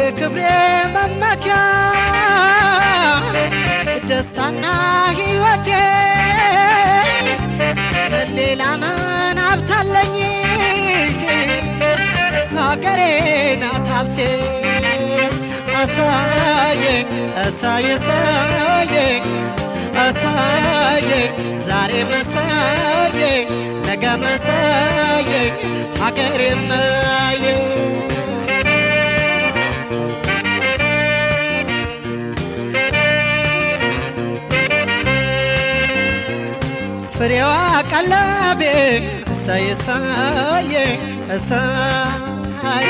የክብሬ መመኪያ ደስታና ሕይወቴ ሌላ ምን ሀብታለኝ ሀገሬ ናት ሀብቴ አሳየኝ አሳየኝ አሳየኝ ዛሬ መሳየኝ ነገ መሳየኝ ሀገሬ ማየኝ ፍሬዋ ቀለቤ እሰይ እሰይ እሰይ